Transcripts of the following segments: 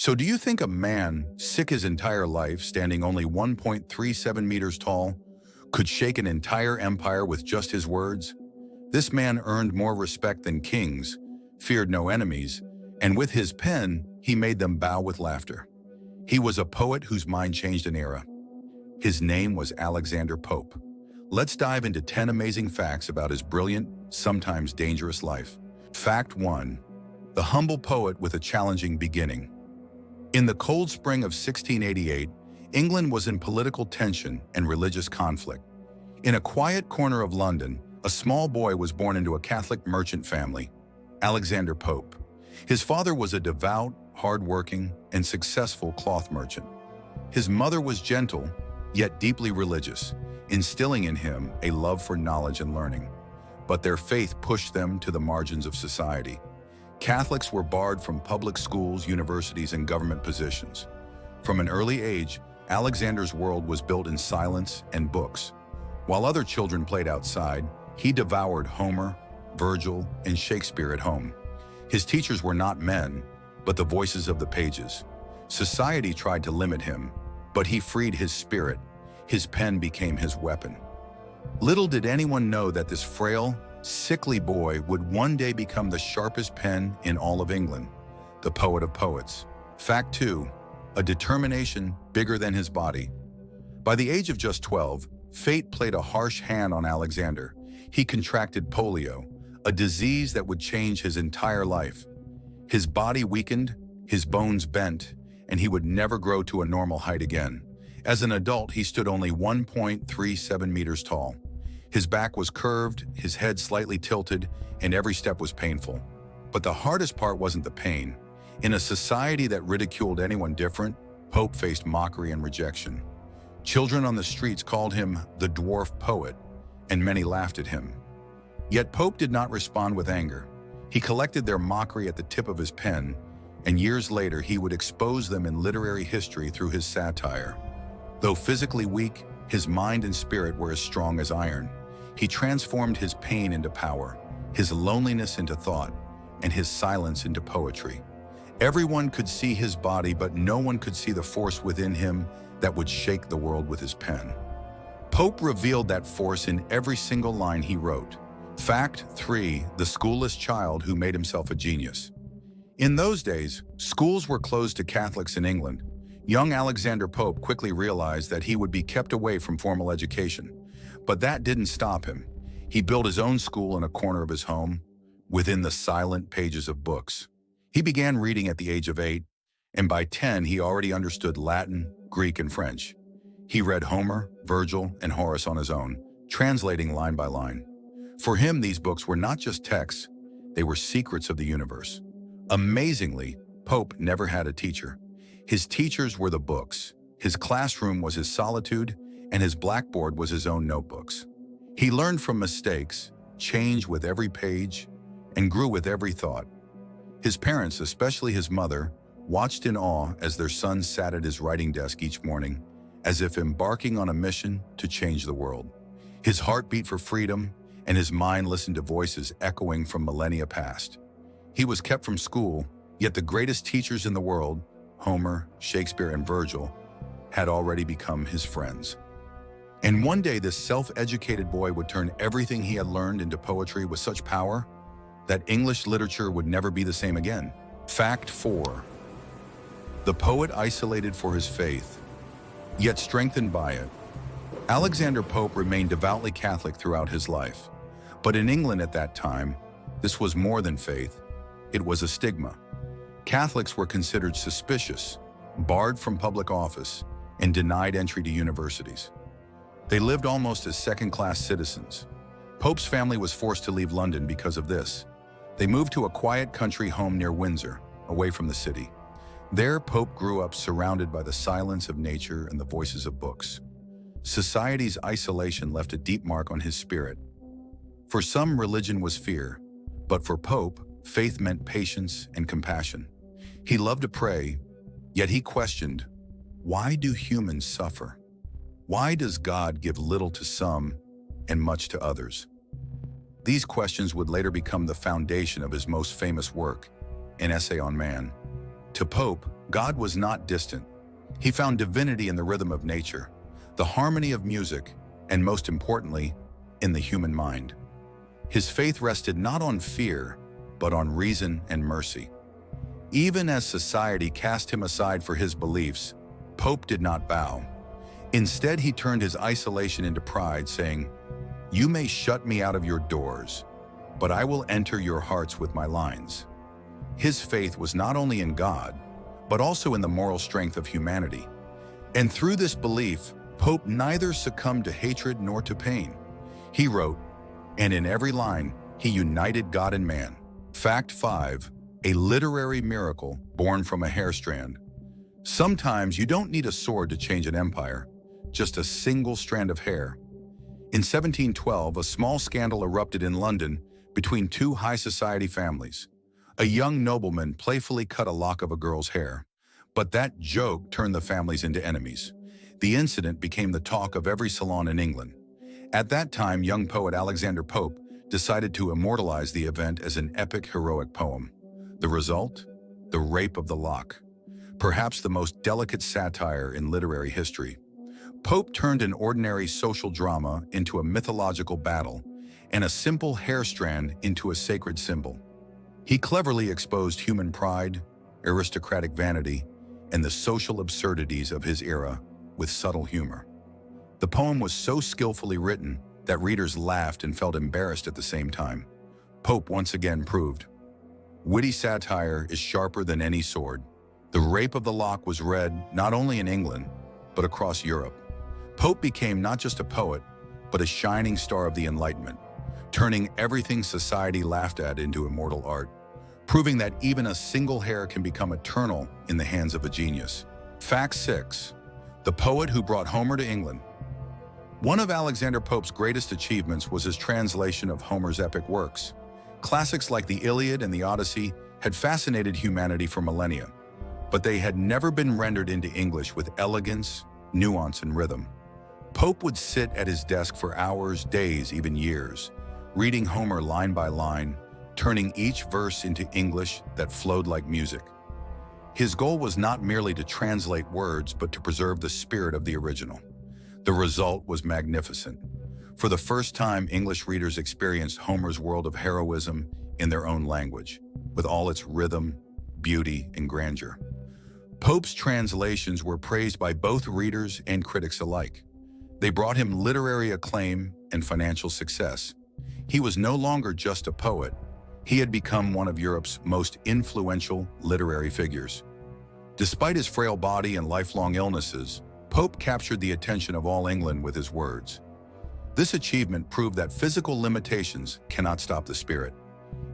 So do you think a man, sick his entire life, standing only 1.37 meters tall, could shake an entire empire with just his words? This man earned more respect than kings, feared no enemies, and with his pen, he made them bow with laughter. He was a poet whose mind changed an era. His name was Alexander Pope. Let's dive into 10 amazing facts about his brilliant, sometimes dangerous life. Fact 1. The humble poet with a challenging beginning. In the cold spring of 1688, England was in political tension and religious conflict. In a quiet corner of London, a small boy was born into a Catholic merchant family, Alexander Pope. His father was a devout, hard-working, and successful cloth merchant. His mother was gentle, yet deeply religious, instilling in him a love for knowledge and learning. But their faith pushed them to the margins of society. Catholics were barred from public schools, universities, and government positions. From an early age, Alexander's world was built in silence and books. While other children played outside, he devoured Homer, Virgil, and Shakespeare at home. His teachers were not men, but the voices of the pages. Society tried to limit him, but he freed his spirit. His pen became his weapon. Little did anyone know that this frail, sickly boy would one day become the sharpest pen in all of England, the poet of poets. Fact 2. A determination bigger than his body. By the age of just 12, fate played a harsh hand on Alexander. He contracted polio, a disease that would change his entire life. His body weakened, his bones bent, and he would never grow to a normal height again. As an adult, he stood only 1.37 meters tall. His back was curved, his head slightly tilted, and every step was painful. But the hardest part wasn't the pain. In a society that ridiculed anyone different, Pope faced mockery and rejection. Children on the streets called him the dwarf poet, and many laughed at him. Yet Pope did not respond with anger. He collected their mockery at the tip of his pen, and years later he would expose them in literary history through his satire. Though physically weak, his mind and spirit were as strong as iron. He transformed his pain into power, his loneliness into thought, and his silence into poetry. Everyone could see his body, but no one could see the force within him that would shake the world with his pen. Pope revealed that force in every single line he wrote. Fact 3. The schoolless child who made himself a genius. In those days, schools were closed to Catholics in England. Young Alexander Pope quickly realized that he would be kept away from formal education. But that didn't stop him. He built his own school in a corner of his home, within the silent pages of books. He began reading at the age of 8, and by 10 he already understood Latin, Greek, and French. He read Homer, Virgil, and Horace on his own, translating line by line. For him, these books were not just texts, they were secrets of the universe. Amazingly, Pope never had a teacher. His teachers were the books, his classroom was his solitude, and his blackboard was his own notebooks. He learned from mistakes, changed with every page, and grew with every thought. His parents, especially his mother, watched in awe as their son sat at his writing desk each morning, as if embarking on a mission to change the world. His heart beat for freedom, and his mind listened to voices echoing from millennia past. He was kept from school, yet the greatest teachers in the world, Homer, Shakespeare, and Virgil, had already become his friends. And one day this self-educated boy would turn everything he had learned into poetry with such power that English literature would never be the same again. Fact 4. The poet isolated for his faith, yet strengthened by it. Alexander Pope remained devoutly Catholic throughout his life. But in England at that time, this was more than faith. It was a stigma. Catholics were considered suspicious, barred from public office, and denied entry to universities. They lived almost as second-class citizens. Pope's family was forced to leave London because of this. They moved to a quiet country home near Windsor, away from the city. There, Pope grew up surrounded by the silence of nature and the voices of books. Society's isolation left a deep mark on his spirit. For some, religion was fear, but for Pope, faith meant patience and compassion. He loved to pray, yet he questioned, why do humans suffer? Why does God give little to some and much to others? These questions would later become the foundation of his most famous work, An Essay on Man. To Pope, God was not distant. He found divinity in the rhythm of nature, the harmony of music, and most importantly, in the human mind. His faith rested not on fear, but on reason and mercy. Even as society cast him aside for his beliefs, Pope did not bow. Instead, he turned his isolation into pride, saying, "You may shut me out of your doors, but I will enter your hearts with my lines." His faith was not only in God, but also in the moral strength of humanity. And through this belief, Pope neither succumbed to hatred nor to pain. He wrote, and in every line, he united God and man. Fact 5, a literary miracle born from a hair strand. Sometimes you don't need a sword to change an empire, just a single strand of hair. In 1712, a small scandal erupted in London between two high society families. A young nobleman playfully cut a lock of a girl's hair, but that joke turned the families into enemies. The incident became the talk of every salon in England. At that time, young poet Alexander Pope decided to immortalize the event as an epic, heroic poem. The result? The Rape of the Lock, perhaps the most delicate satire in literary history. Pope turned an ordinary social drama into a mythological battle, and a simple hair strand into a sacred symbol. He cleverly exposed human pride, aristocratic vanity, and the social absurdities of his era with subtle humor. The poem was so skillfully written that readers laughed and felt embarrassed at the same time. Pope once again proved, witty satire is sharper than any sword. The Rape of the Lock was read not only in England, but across Europe. Pope became not just a poet, but a shining star of the Enlightenment, turning everything society laughed at into immortal art, proving that even a single hair can become eternal in the hands of a genius. Fact 6, the poet who brought Homer to England. One of Alexander Pope's greatest achievements was his translation of Homer's epic works. Classics like the Iliad and the Odyssey had fascinated humanity for millennia, but they had never been rendered into English with elegance, nuance, and rhythm. Pope would sit at his desk for hours, days, even years, reading Homer line by line, turning each verse into English that flowed like music. His goal was not merely to translate words, but to preserve the spirit of the original. The result was magnificent. For the first time, English readers experienced Homer's world of heroism in their own language, with all its rhythm, beauty, and grandeur. Pope's translations were praised by both readers and critics alike. They brought him literary acclaim and financial success. He was no longer just a poet. He had become one of Europe's most influential literary figures. Despite his frail body and lifelong illnesses, Pope captured the attention of all England with his words. This achievement proved that physical limitations cannot stop the spirit.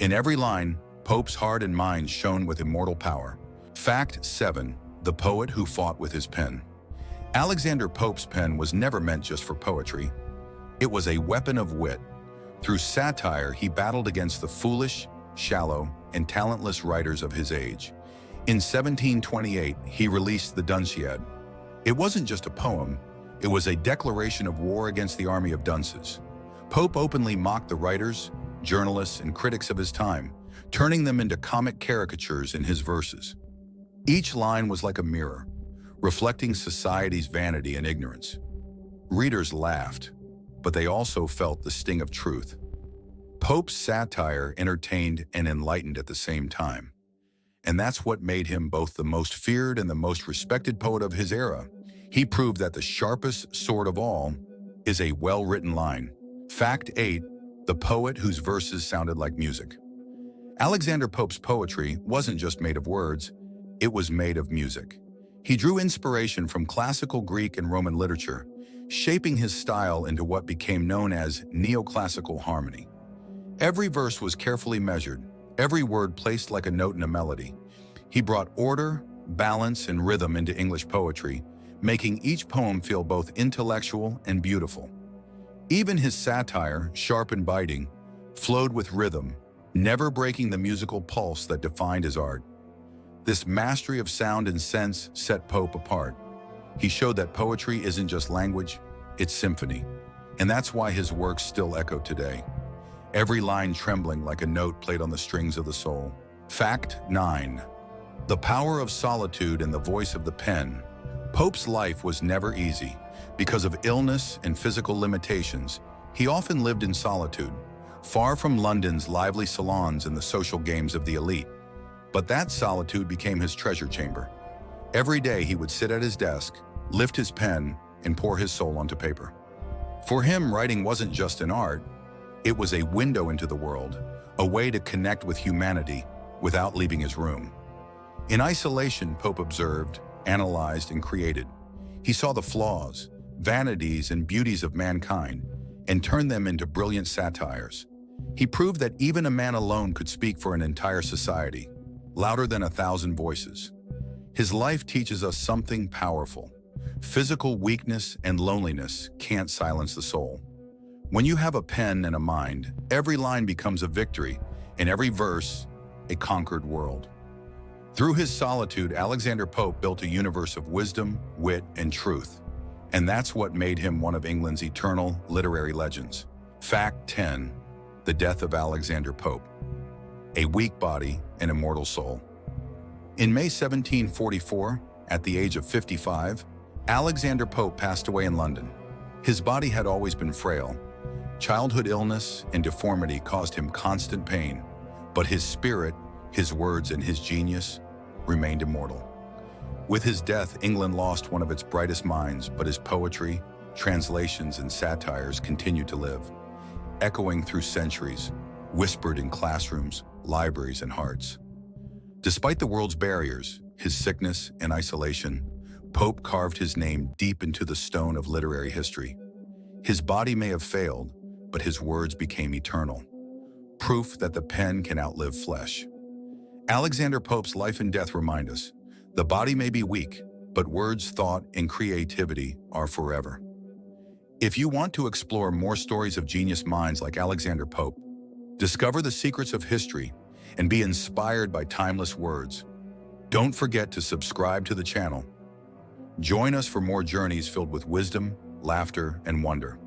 In every line, Pope's heart and mind shone with immortal power. Fact 7, the poet who fought with his pen. Alexander Pope's pen was never meant just for poetry. It was a weapon of wit. Through satire, he battled against the foolish, shallow, and talentless writers of his age. In 1728, he released the Dunciad. It wasn't just a poem, it was a declaration of war against the army of dunces. Pope openly mocked the writers, journalists, and critics of his time, turning them into comic caricatures in his verses. Each line was like a mirror, reflecting society's vanity and ignorance. Readers laughed, but they also felt the sting of truth. Pope's satire entertained and enlightened at the same time. And that's what made him both the most feared and the most respected poet of his era. He proved that the sharpest sword of all is a well-written line. Fact 8, the poet whose verses sounded like music. Alexander Pope's poetry wasn't just made of words, it was made of music. He drew inspiration from classical Greek and Roman literature, shaping his style into what became known as neoclassical harmony. Every verse was carefully measured, every word placed like a note in a melody. He brought order, balance, and rhythm into English poetry, making each poem feel both intellectual and beautiful. Even his satire, sharp and biting, flowed with rhythm, never breaking the musical pulse that defined his art. This mastery of sound and sense set Pope apart. He showed that poetry isn't just language, it's symphony. And that's why his works still echo today, every line trembling like a note played on the strings of the soul. Fact 9, The power of solitude and the voice of the pen. Pope's life was never easy. Because of illness and physical limitations, he often lived in solitude, far from London's lively salons and the social games of the elite. But that solitude became his treasure chamber. Every day he would sit at his desk, lift his pen, and pour his soul onto paper. For him, writing wasn't just an art, it was a window into the world, a way to connect with humanity without leaving his room. In isolation, Pope observed, analyzed, and created. He saw the flaws, vanities, and beauties of mankind and turned them into brilliant satires. He proved that even a man alone could speak for an entire society, louder than 1,000 voices. His life teaches us something powerful. Physical weakness and loneliness can't silence the soul. When you have a pen and a mind, every line becomes a victory, and every verse, a conquered world. Through his solitude, Alexander Pope built a universe of wisdom, wit, and truth. And that's what made him one of England's eternal literary legends. Fact 10. The death of Alexander Pope. A weak body, an immortal soul. In May 1744, at the age of 55, Alexander Pope passed away in London. His body had always been frail. Childhood illness and deformity caused him constant pain, but his spirit, his words, and his genius remained immortal. With his death, England lost one of its brightest minds, but his poetry, translations, and satires continued to live, echoing through centuries, whispered in classrooms, libraries, and hearts. Despite the world's barriers, his sickness and isolation, Pope carved his name deep into the stone of literary history. His body may have failed, but his words became eternal, proof that the pen can outlive flesh. Alexander Pope's life and death remind us, the body may be weak, but words, thought, and creativity are forever. If you want to explore more stories of genius minds like Alexander Pope, discover the secrets of history, and be inspired by timeless words, don't forget to subscribe to the channel. Join us for more journeys filled with wisdom, laughter, and wonder.